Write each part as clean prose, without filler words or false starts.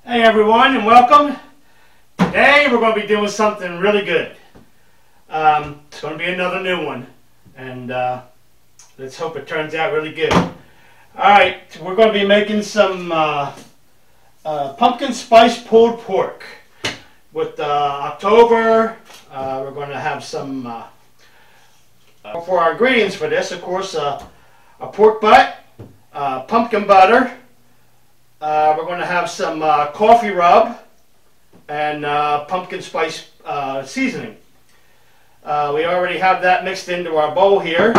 Hey everyone, and welcome. Today we're going to be doing something really good. It's going to be another new one, and let's hope it turns out really good. Alright, we're going to be making some pumpkin spice pulled pork. With October, we're going to have some, for our ingredients for this, of course, a pork butt, pumpkin butter. We're going to have some coffee rub and pumpkin spice seasoning. We already have that mixed into our bowl here.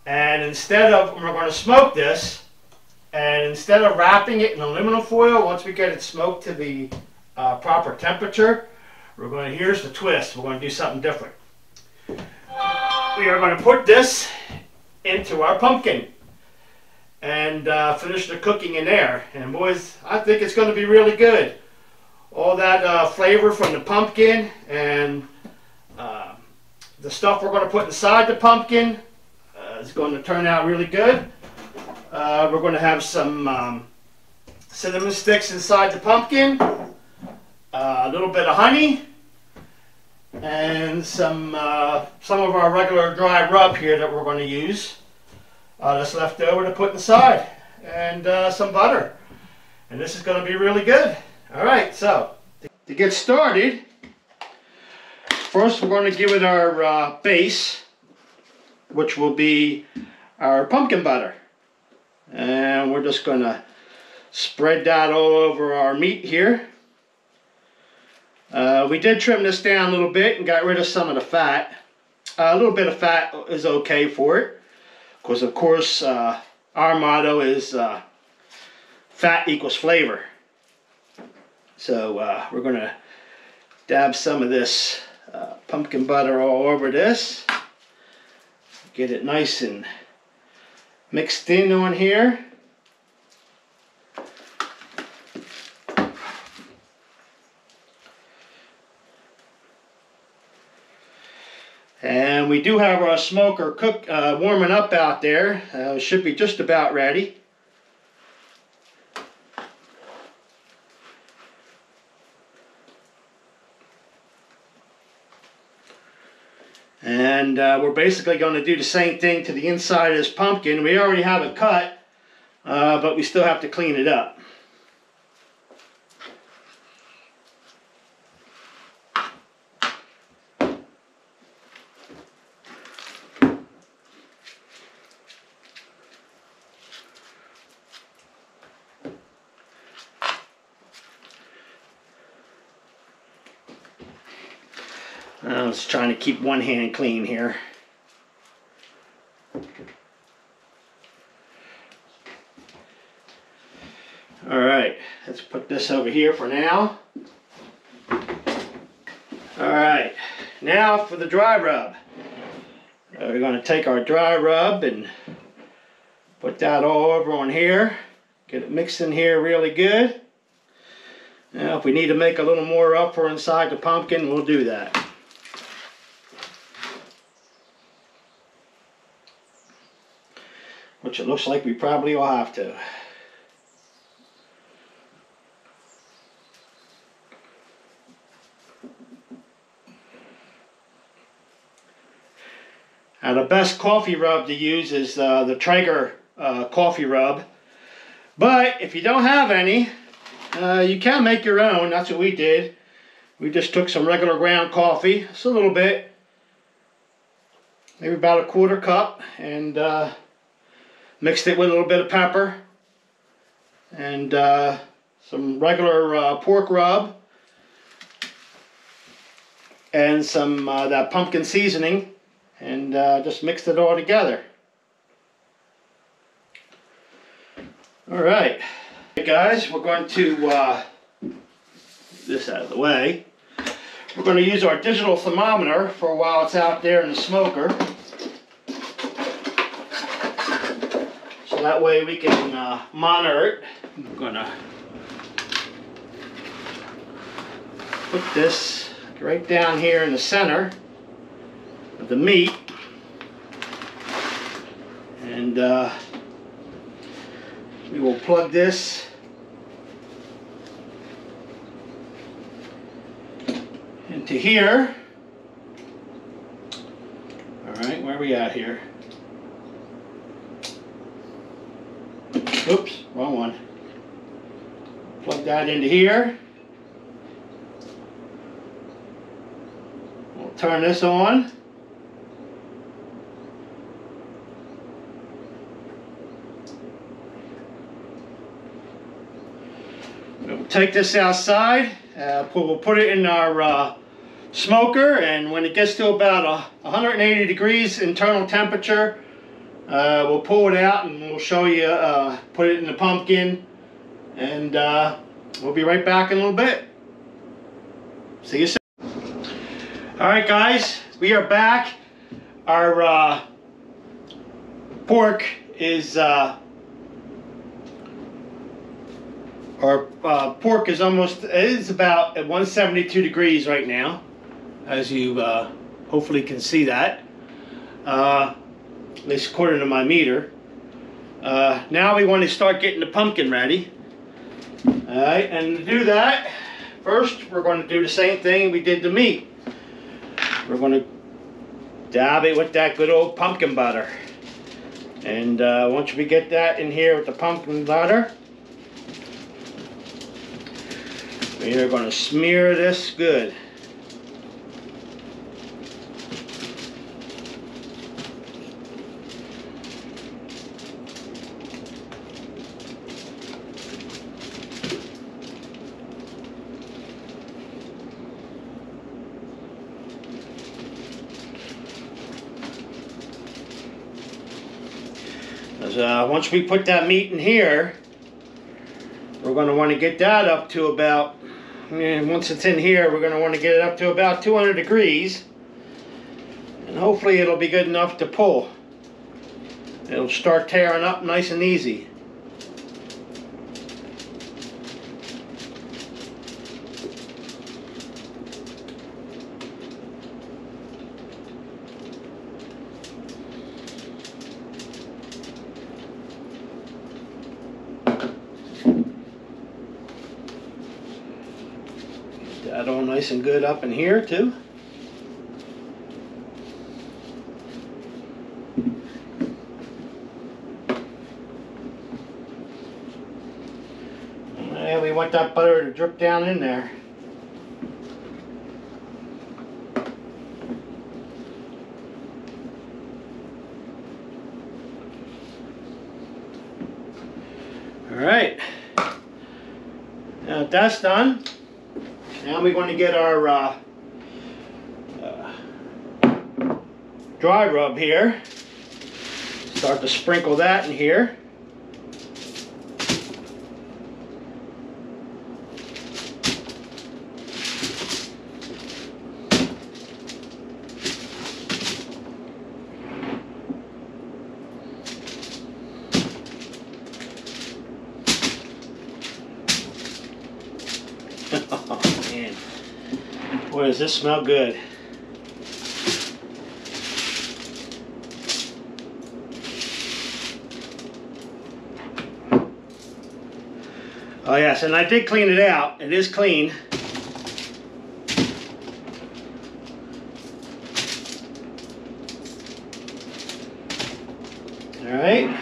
And we're going to smoke this. And instead of wrapping it in aluminum foil, once we get it smoked to the proper temperature, here's the twist. We're going to do something different. We are going to put this into our pumpkin and finish the cooking in there. And boys, I think it's going to be really good. All that flavor from the pumpkin and the stuff we're going to put inside the pumpkin is going to turn out really good. We're going to have some cinnamon sticks inside the pumpkin, a little bit of honey, and some of our regular dry rub here that we're going to use. That's left over to put inside, and some butter. And this is going to be really good. Alright, so to get started, first we're going to give it our base, which will be our pumpkin butter. And we're just going to spread that all over our meat here. We did trim this down a little bit and got rid of some of the fat. A little bit of fat is okay for it. Because of course our motto is fat equals flavor. So we're going to dab some of this pumpkin butter all over this. Get it nice and mixed in on here. And we do have our smoker warming up out there. It should be just about ready. And we're basically going to do the same thing to the inside of this pumpkin. We already have it cut, but we still have to clean it up. I was trying to keep one hand clean here. Alright, let's put this over here for now. Alright, now for the dry rub. We're going to take our dry rub and put that all over on here. Get it mixed in here really good. Now if we need to make a little more up for inside the pumpkin, we'll do that. Which it looks like we probably will have to. Now the best coffee rub to use is the Traeger coffee rub. But if you don't have any, you can make your own. That's what we did. We just took some regular ground coffee, just a little bit, maybe about a quarter cup, and mixed it with a little bit of pepper and some regular pork rub and some that pumpkin seasoning, and just mixed it all together. Alright, hey guys, we're going to get this out of the way. We're going to use our digital thermometer for a while it's out there in the smoker. That way we can monitor it. I'm going to put this right down here in the center of the meat. And we will plug this into here. Alright, where are we at here? Oops, wrong one. Plug that into here. We'll turn this on. We'll take this outside. We'll put it in our smoker, and when it gets to about 180 degrees internal temperature, we'll pull it out and we'll show you, put it in the pumpkin, and we'll be right back in a little bit. See you soon. Alright guys, we are back. Our pork is pork is almost, it is about at 172 degrees right now, as you hopefully can see that, at least according to my meter. Now we want to start getting the pumpkin ready. Alright, and to do that, first we're going to do the same thing we did the meat. We're going to dab it with that good old pumpkin butter. And once we get that in here with the pumpkin butter, we are going to smear this good. Once we put that meat in here, we're going to want to get that up to about, once it's in here, we're going to want to get it up to about 200 degrees. And hopefully it'll be good enough to pull. It'll start tearing up nice and easy. That all nice and good up in here too. And we want that butter to drip down in there. Alright, now that's done. Now we're going to get our dry rub here. Start to sprinkle that in here. Oh man, boy does this smell good. Oh yes, and I did clean it out. It is clean. Alright.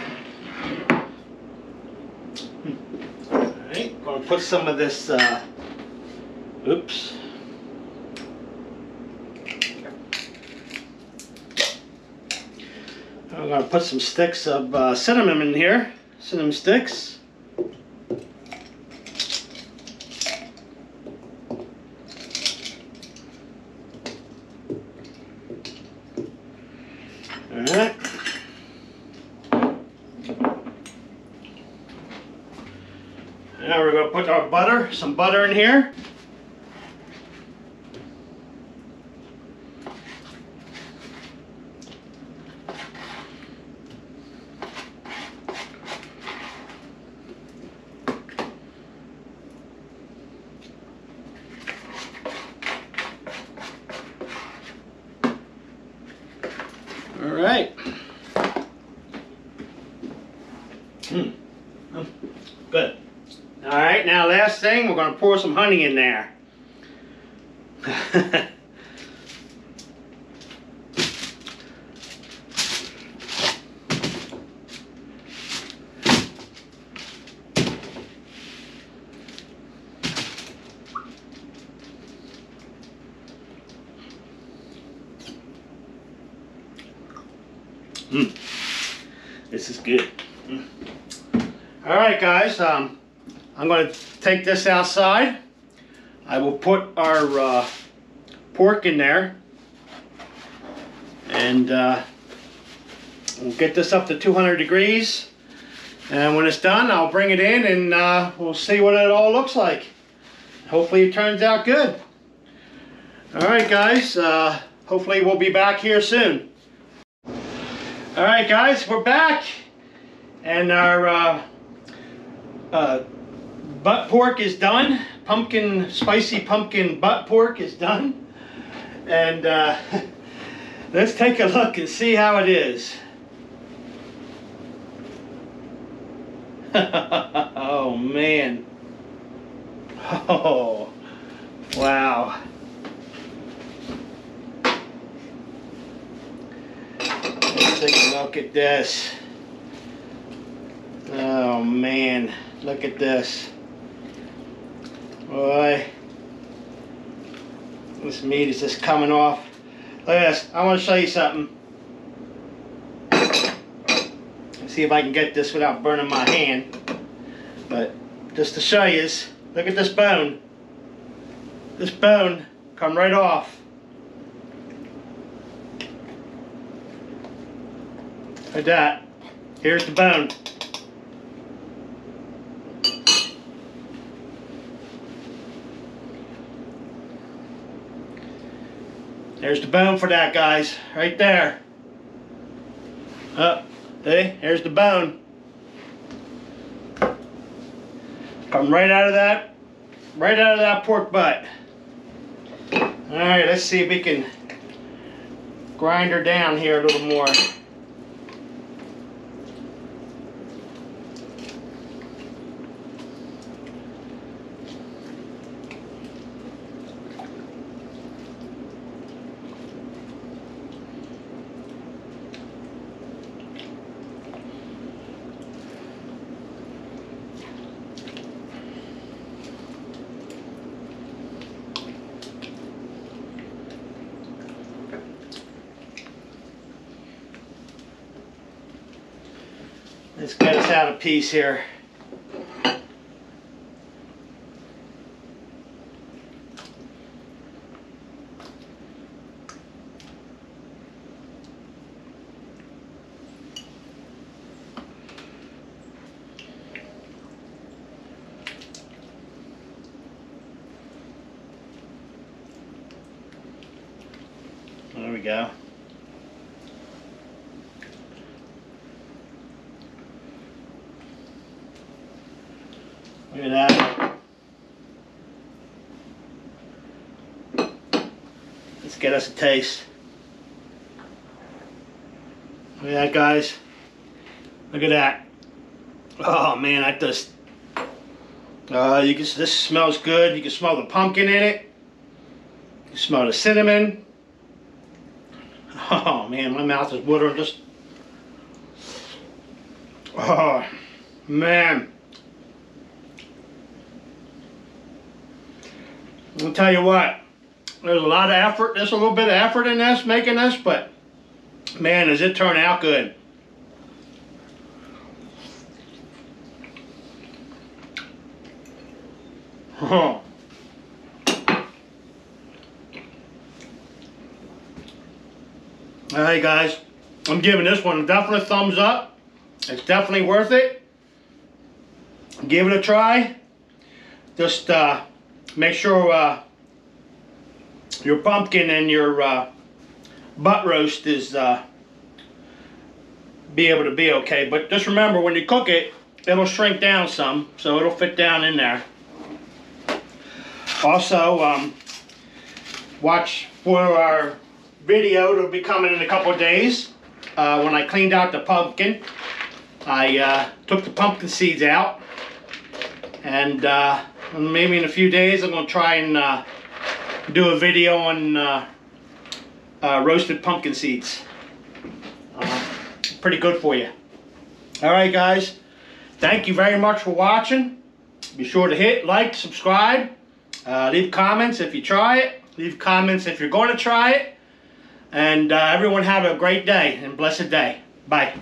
Alright, gonna put some of this oops. I'm going to put some sticks of cinnamon in here. Cinnamon sticks. Alright. Now we're going to put our butter, some butter in here. All right. Good. All right, now last thing, we're going to pour some honey in there. This is good. All right, guys. I'm going to take this outside. I will put our pork in there, and we'll get this up to 200 degrees. And when it's done, I'll bring it in, and we'll see what it all looks like. Hopefully, it turns out good. All right, guys. Hopefully, we'll be back here soon. All right, guys, we're back, and our butt pork is done. Spicy pumpkin butt pork is done, and let's take a look and see how it is. Oh man! Oh wow! Let's take a look at this. Oh man, look at this. Boy, this meat is just coming off. Look at this. I want to show you something. Let's see if I can get this without burning my hand. But just to show you, look at this bone. This bone come right off. Like that. Here's the bone. There's the bone for that, guys. Right there. See? Here's the bone. Come right out of that pork butt. Alright, let's see if we can grind her down here a little more. Let's get us out a piece here. There we go. Look at that. Let's get us a taste. Look at that, guys. Look at that. Oh man, that just this smells good. You can smell the pumpkin in it. You can smell the cinnamon. Oh man, my mouth is watering just. Oh man. I'll tell you what, there's a lot of effort, there's a little bit of effort in this, making this, but man, does it turn out good. Oh. Alright guys, I'm giving this one definitely a thumbs up. It's definitely worth it. Give it a try. Just make sure your pumpkin and your butt roast is be able to be okay. But just remember, when you cook it, it'll shrink down some, so it'll fit down in there. Also, watch for our video. It'll be coming in a couple of days. When I cleaned out the pumpkin, I took the pumpkin seeds out, and maybe in a few days I'm going to try and do a video on roasted pumpkin seeds. Pretty good for you. Alright guys, thank you very much for watching. Be sure to hit like, subscribe, leave comments if you try it, leave comments if you're going to try it, and everyone have a great day and blessed day. Bye.